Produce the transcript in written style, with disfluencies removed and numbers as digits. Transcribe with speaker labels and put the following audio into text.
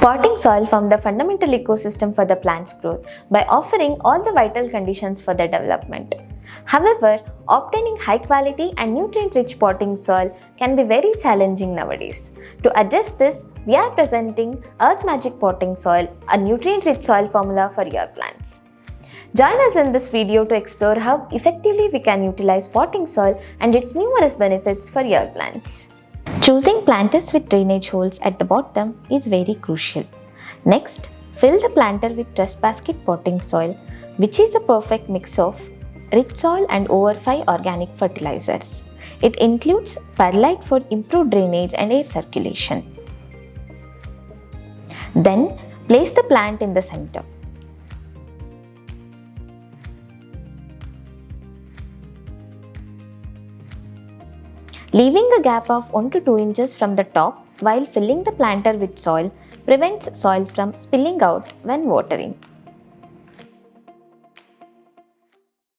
Speaker 1: Potting soil forms the fundamental ecosystem for the plant's growth by offering all the vital conditions for their development. However, obtaining high quality and nutrient-rich potting soil can be very challenging nowadays. To address this, we are presenting Earth Magic Potting Soil, a nutrient-rich soil formula for your plants. Join us in this video to explore how effectively we can utilize potting soil and its numerous benefits for your plants. Choosing planters with drainage holes at the bottom is very crucial. Next, fill the planter with TrustBasket potting soil, which is a perfect mix of rich soil and over 5 organic fertilizers. It includes perlite for improved drainage and air circulation. Then, place the plant in the center. Leaving a gap of 1 to 2 inches from the top while filling the planter with soil prevents soil from spilling out when watering.